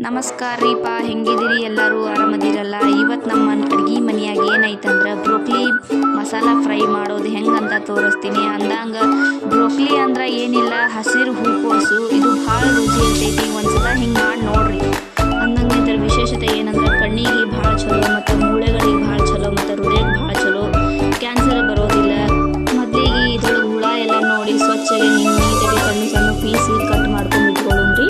ನಮಸ್ಕಾರ ರೀಪ, ಹೆಂಗಿದಿರಿ? ಎಲ್ಲರೂ ಆರಾಮದಿರಲ್ಲ? ಇವತ್ತು ನಮ್ಮ ಅಡುಗೆ ಮನೆಯಾಗ ಏನೈತಂದ್ರೆ ಬ್ರೋಕ್ಲಿ ಮಸಾಲ ಫ್ರೈ ಮಾಡೋದು ಹೆಂಗಂತ ತೋರಿಸ್ತೀನಿ. ಅಂದಂಗ ಬ್ರೋಕ್ಲಿ ಅಂದ್ರೆ ಏನಿಲ್ಲ, ಹಸಿರು ಹೂಕೋಸು. ಇದು ಭಾಳ ರುಚಿ ಇರ್ತೈತಿ. ಒಂದ್ಸಲ ಹಿಂಗೆ ಮಾಡಿ ನೋಡ್ರಿ. ಅಂದಂಗೆ ಇದರ ವಿಶೇಷತೆ ಏನಂದ್ರೆ ಕಣ್ಣಿಗೆ ಭಾಳ ಚಲೋ, ಮತ್ತು ಮೂಳೆಗಳಿಗೆ ಭಾಳ ಚಲೋ, ಮತ್ತು ಹೃದಯಕ್ಕೆ ಭಾಳ ಚಲೋ. ಕ್ಯಾನ್ಸರ್ ಬರೋದಿಲ್ಲ. ಮೊದಲಿಗೆ ಇದ್ರೊಳಗೆ ಹುಳ ಎಲ್ಲ ನೋಡಿ ಸ್ವಚ್ಛಗೆ ನೀಟಾಗಿ ಸಣ್ಣ ಸಣ್ಣ ಪೀಸಿ ಕಟ್ ಮಾಡ್ಕೊಂಡು ಇಟ್ಕೊಳ್ಳೋಣ್ರಿ.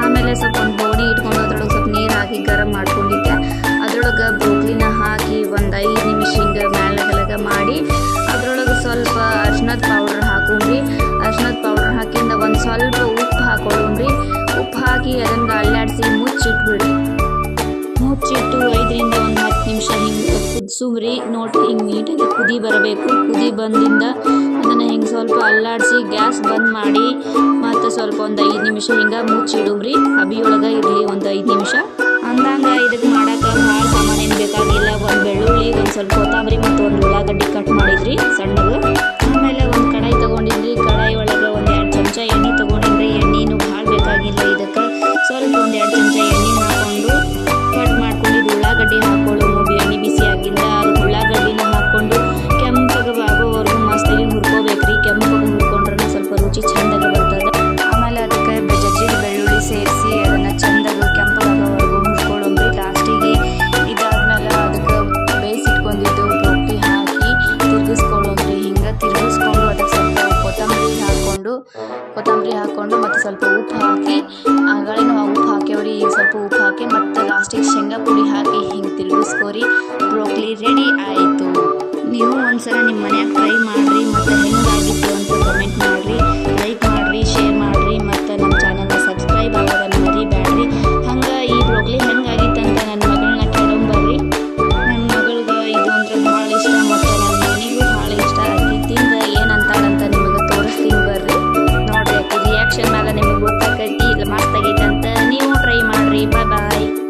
ಆಮೇಲೆ ಸ್ವಲ್ಪ ಒಂದು ಬೋಡಿ ಇಟ್ಕೊಂಡು ಅದ್ರೊಳಗೆ ಸ್ವಲ್ಪ ನೀರು ಹಾಕಿ ಗರಂ ಮಾಡ್ಕೊಂಡಿದ್ದೆ. ಅದ್ರೊಳಗೆ ಬ್ರೋಕ್ಲಿನ ಹಾಕಿ ಒಂದು 5 ನಿಮಿಷ ಹಿಂಗೆ ಮ್ಯಾಲಗಲಗ ಮಾಡಿ ಅದ್ರೊಳಗೆ ಸ್ವಲ್ಪ ಅರ್ಶಿನದ ಪೌಡ್ರ್ ಹಾಕೊಂಡ್ರಿ. ಅರ್ಶಿನದ ಪೌಡ್ರ್ ಹಾಕಿಂದ ಒಂದು ಸ್ವಲ್ಪ ಉಪ್ಪು ಹಾಕೊಳ್ಳೋಣ್ರಿ. ಉಪ್ಪು ಹಾಕಿ ಅದನ್ನು ಅಲ್ಲಾಡಿಸಿ ಮುಚ್ಚಿಟ್ಬಿಡ್ರಿ. ಮುಚ್ಚಿಟ್ಟು 5 ರಿಂದ 10 ನಿಮಿಷ ಹಿಂಗೆ ಕುದಿಸುಮ್ರಿ. ನೋಡ್ರಿ, ಹಿಂಗೆ ನೀಟಾಗಿ ಕುದಿ ಬರಬೇಕು. ಕುದಿ ಬಂದಿಂದ ಅದನ್ನು ಹಿಂಗೆ ಸ್ವಲ್ಪ ಅಲ್ಲಾಡಿಸಿ ಗ್ಯಾಸ್ ಬಂದ್ ಮಾಡಿ ಮತ್ತು ಸ್ವಲ್ಪ ಒಂದು 5 ನಿಮಿಷ ಹಿಂಗೆ ಮುಚ್ಚಿಡುಮ್ರಿ. ಅಬಿಯೊಳಗೆ ಇರಲಿ ಒಂದು 5 ನಿಮಿಷ. ಅಂದಂಗೆ ಇದಕ್ಕೆ ಮಾಡೋಕೆ ಭಾಳ ಸಾಮಾನೇನು ಬೇಕಾಗಿಲ್ಲ. ಒಂದು ಬೆಳ್ಳುಳ್ಳಿ, ಒಂದು ಸ್ವಲ್ಪ ಕೊತ್ತಂಬರಿ ಮತ್ತು ಒಂದು ಉಳ್ಳಾಗಡ್ಡಿ ಕಟ್ ಮಾಡಿದ್ರಿ ಸಣ್ಣಗೆ. ಆಮೇಲೆ ಒಂದು ಕಡಾಯಿ ತೊಗೊಂಡಿದ್ರಿ. ಕಡಾಯಿ ಒಳಗೆ ಒಂದು 2 ಚಮಚ ಎಣ್ಣೆ ತೊಗೊಂಡಿದ್ರಿ. ಎಣ್ಣೆನೂ ಭಾಳ ಬೇಕಾಗಿಲ್ಲ ಇದಕ್ಕೆ. ಸ್ವಲ್ಪ ಒಂದು 2 ಚಮಚ ಎಣ್ಣೆ ಹಾಕ್ಕೊಂಡು ಕಟ್ ಮಾಡ್ಕೊಂಡಿದ್ದು ಉಳ್ಳಾಗಡ್ಡಿ ಹಾಕ್ಕೊಳ್ಳು. ಎಣ್ಣೆ ಬಿಸಿ ಆಗಿಂದ ಅದು ಉಳ್ಳಾಗಡ್ಡಿನ ಹಾಕ್ಕೊಂಡು ಕೆಂಪಗಾಗೋವರೆಗೂ ಮಸ್ತಾಗಿ ಹುರ್ಕೋಬೇಕ್ರಿ. ಕೆಂಪಗೆ ಹುರ್ಕೊಂಡ್ರೆ ಸ್ವಲ್ಪ ರುಚಿ ಚೆಂದಾಗಿ ಬರ್ತದೆ. ಆಮೇಲೆ ಅದಕ್ಕೆ ಜಜ್ಜಿದ ಬೆಳ್ಳುಳ್ಳಿ ಸೇರಿಸಿ ಅದನ್ನು ಚೆಂದಾಗಿ ಕೆಂಪಗಾಗೋವರೆಗೂ ಹುರ್ಕೊಳ್ಳೋಮ್ರಿ. ಲಾಸ್ಟಿಗೆ ಇದಾದ್ಮೇಲೆ ಅದಕ್ಕೆ ಬೇಯಿಸಿಟ್ಕೊಂಡಿದ್ದು ಬ್ರೋಕ್ಲಿ ಹಾಕಿ ತಿರ್ಗಿಸ್ಕೊಳ್ಳೋಮ್ರಿ. ಹಿಂಗೆ ತಿರ್ಗಿಸ್ಕೊಂಡು ಅದಕ್ಕೆ ಸ್ವಲ್ಪ ಕೊತ್ತಂಬರಿ ಹಾಕ್ಕೊಂಡು ಮತ್ತು ಸ್ವಲ್ಪ ಉಪ್ಪು ಹಾಕಿ, ಆಗಳೇ ನಾವು ಉಪ್ಪು ಹಾಕ್ಯವ್ರಿ. ಈಗ ಸ್ವಲ್ಪ ಉಪ್ಪು ಹಾಕಿ ಮತ್ತು ಲಾಸ್ಟಿಗೆ ಶೇಂಗಾ ಪುಡಿ ಹಾಕಿ ಹಿಂಗೆ ತಿರ್ಗಿಸ್ಕೋರಿ. ಬ್ರೋಕ್ಲಿ ರೆಡಿ ಆಯಿತು. ನೀವು ಒಂದ್ಸಲ ನಿಮ್ಮ ಮನ್ಯಾಗ ಟ್ರೈ ಮಾಡಿ.